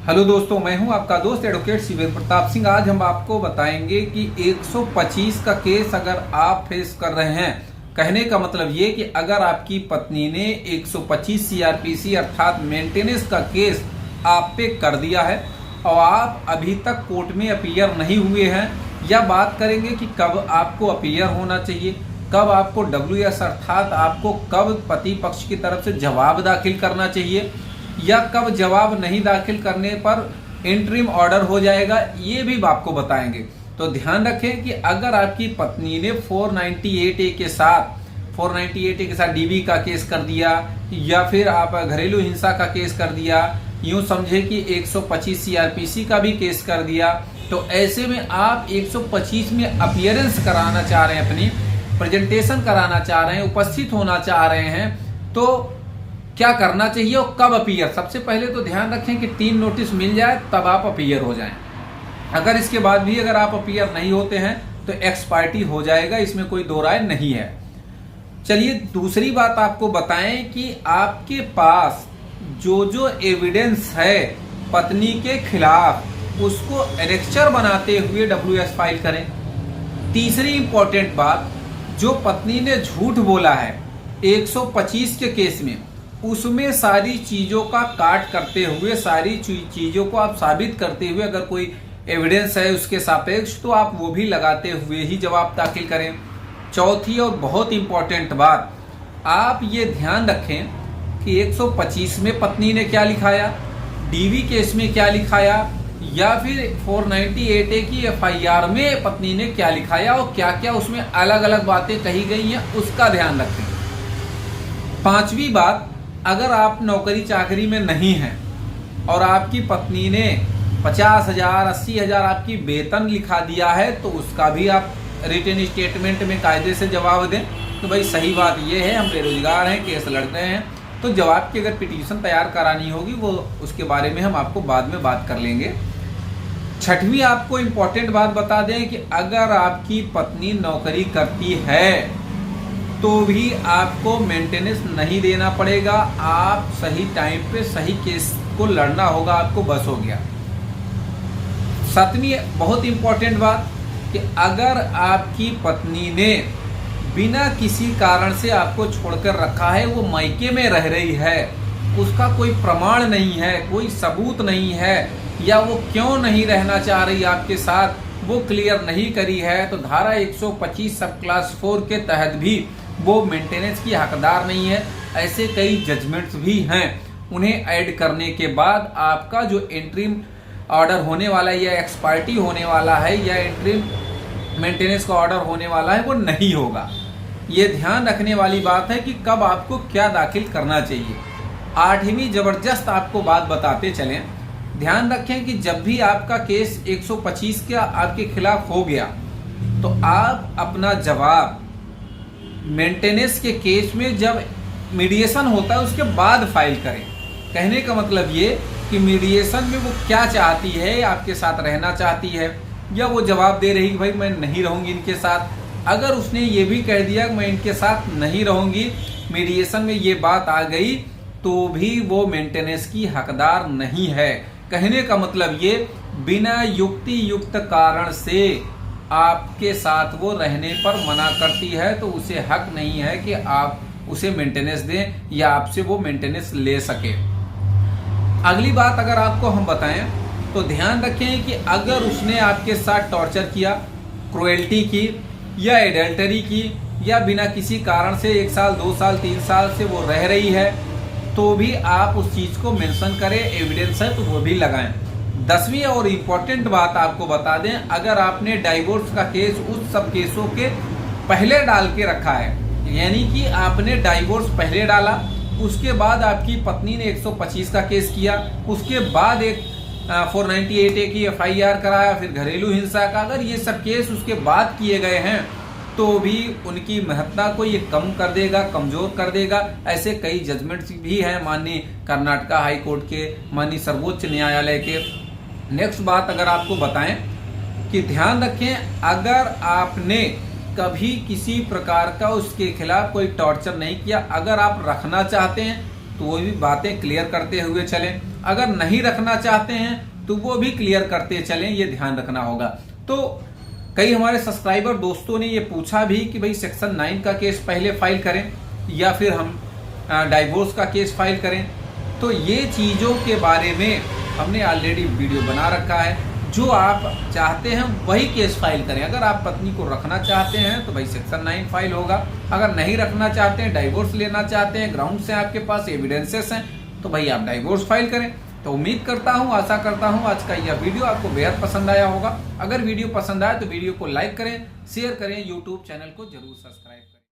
Hello दोस्तों, मैं हूं आपका दोस्त एडवोकेट शिवेंद्र प्रताप सिंह। आज हम आपको बताएंगे कि 125 का केस अगर आप फेस कर रहे हैं, कहने का मतलब ये कि अगर आपकी पत्नी ने 125 सीआरपीसी अर्थात मेंटेनेंस का केस आप पे कर दिया है और आप अभी तक कोर्ट में अपीयर नहीं हुए हैं, या बात करेंगे कि कब आपको अपीयर होना चाहिए, कब आपको WS अर्थात आपको कब पति पक्ष की तरफ से जवाब दाखिल करना चाहिए, या कब जवाब नहीं दाखिल करने पर इंटरिम ऑर्डर हो जाएगा, ये भी आपको बताएंगे। तो ध्यान रखें कि अगर आपकी पत्नी ने 498A के साथ DV का केस कर दिया, या फिर आप घरेलू हिंसा का केस कर दिया, यूं समझे कि 125 सीआरपीसी का भी केस कर दिया, तो ऐसे में आप 125 में अपीयरेंस कराना चाह रहे हैं, अपनी प्रेजेंटेशन कराना चाह रहे हैं, उपस्थित होना चाह रहे हैं, तो क्या करना चाहिए और कब अपीयर। सबसे पहले तो ध्यान रखें कि 3 नोटिस मिल जाए तब आप अपीयर हो जाएं। अगर इसके बाद भी अगर आप अपीयर नहीं होते हैं तो एक्स पार्टी हो जाएगा, इसमें कोई दो राय नहीं है। चलिए दूसरी बात आपको बताएं कि आपके पास जो एविडेंस है पत्नी के खिलाफ, उसको एनेक्चर बनाते हुए WS फाइल करें। तीसरी इंपॉर्टेंट बात, जो पत्नी ने झूठ बोला है 125 के केस में, उसमें सारी चीजों का काट करते हुए, सारी चीजों को आप साबित करते हुए, अगर कोई एविडेंस है उसके सापेक्ष, तो आप वो भी लगाते हुए ही जवाब दाखिल करें। चौथी और बहुत इंपॉर्टेंट बात, आप ये ध्यान रखें कि 125 में पत्नी ने क्या लिखाया, DV केस में क्या लिखाया, या फिर 498A की FIR में पत्नी ने क्या लिखाया और क्या क्या उसमें अलग अलग बातें कही गई हैं, उसका ध्यान रखें। पांचवी बात, अगर आप नौकरी चाकरी में नहीं हैं और आपकी पत्नी ने 50,000 80,000 आपकी वेतन लिखा दिया है, तो उसका भी आप रिटन स्टेटमेंट में कायदे से जवाब दें। तो भाई सही बात यह है, हम बेरोजगार हैं, केस लड़ रहे हैं, तो जवाब की अगर पिटीशन तैयार करानी होगी वो उसके बारे में हम आपको बाद में बात कर लेंगे। छठवीं आपको इम्पोर्टेंट बात बता दें कि अगर आपकी पत्नी नौकरी करती है तो भी आपको मेंटेनेंस नहीं देना पड़ेगा, आप सही टाइम पे सही केस को लड़ना होगा, आपको बस हो गया। सातवीं बहुत इंपॉर्टेंट बात कि अगर आपकी पत्नी ने बिना किसी कारण से आपको छोड़कर रखा है, वो मायके में रह रही है, उसका कोई प्रमाण नहीं है, कोई सबूत नहीं है, या वो क्यों नहीं रहना चाह रही आपके साथ, वो क्लियर नहीं करी है, तो धारा 125 सब क्लास 4 के तहत भी वो मेंटेनेंस की हकदार नहीं है। ऐसे कई जजमेंट्स भी हैं, उन्हें ऐड करने के बाद आपका जो इंटरिम ऑर्डर होने वाला है, या एक्सपार्टी होने वाला है, या इंटरिम मेंटेनेंस का ऑर्डर होने वाला है, वो नहीं होगा। ये ध्यान रखने वाली बात है कि कब आपको क्या दाखिल करना चाहिए। आठवीं जबरदस्त आपको बात बताते चलें, ध्यान रखें कि जब भी आपका केस 125 का आपके खिलाफ हो गया, तो आप अपना जवाब मेंटेनेंस के केस में जब मीडिएशन होता है उसके बाद फाइल करें। कहने का मतलब ये कि मीडिएशन में वो क्या चाहती है, आपके साथ रहना चाहती है, या वो जवाब दे रही कि भाई मैं नहीं रहूंगी इनके साथ। अगर उसने ये भी कह दिया कि मैं इनके साथ नहीं रहूंगी, मीडिएशन में ये बात आ गई, तो भी वो मेंटेनेंस की हकदार नहीं है। कहने का मतलब ये, बिना युक्ति युक्त कारण से आपके साथ वो रहने पर मना करती है, तो उसे हक नहीं है कि आप उसे मेंटेनेंस दें या आपसे वो मेंटेनेंस ले सके। अगली बात अगर आपको हम बताएं तो ध्यान रखें कि अगर उसने आपके साथ टॉर्चर किया, क्रुएल्टी की, या एडल्टरी की, या बिना किसी कारण से 1 साल 2 साल 3 साल से वो रह रही है, तो भी आप उस चीज को मेंशन करें, एविडेंस है तो वो भी लगाएं। 10वीं और इम्पोर्टेंट बात आपको बता दें, अगर आपने डाइवोर्स का केस उस सब केसों के पहले डाल के रखा है, यानी कि आपने डाइवोर्स पहले डाला, उसके बाद आपकी पत्नी ने 125 का केस किया, उसके बाद एक 498A की FIR कराया, फिर घरेलू हिंसा का, अगर ये सब केस उसके बाद किए गए हैं, तो भी उनकी महत्ता को ये कम कर देगा, कमजोर कर देगा। ऐसे कई जजमेंट्स भी हैं माननीय कर्नाटका हाई कोर्ट के, माननीय सर्वोच्च न्यायालय के। नेक्स्ट बात अगर आपको बताएं कि ध्यान रखें, अगर आपने कभी किसी प्रकार का उसके खिलाफ कोई टॉर्चर नहीं किया, अगर आप रखना चाहते हैं तो वो भी बातें क्लियर करते हुए चलें। अगर नहीं रखना चाहते हैं तो वो भी क्लियर करते चलें, ये ध्यान रखना होगा। तो कई हमारे सब्सक्राइबर दोस्तों ने ये पूछा भी कि भाई सेक्शन 9 का केस पहले फाइल करें या फिर हम डाइवोर्स का केस फाइल करें। तो ये चीज़ों के बारे में हमने ऑलरेडी वीडियो बना रखा है। जो आप चाहते हैं वही केस फाइल करें। अगर आप पत्नी को रखना चाहते हैं तो भाई सेक्शन 9 फाइल होगा, अगर नहीं रखना चाहते हैं, डाइवोर्स लेना चाहते हैं, ग्राउंड्स हैं आपके पास, एविडेंसेस हैं, तो भाई आप डाइवोर्स फाइल करें। तो उम्मीद करता हूं, आशा करता हूं आज का यह वीडियो आपको बेहद पसंद आया होगा। अगर वीडियो पसंद आया तो वीडियो को लाइक करें, शेयर करें, यूट्यूब चैनल को जरूर सब्सक्राइब करें।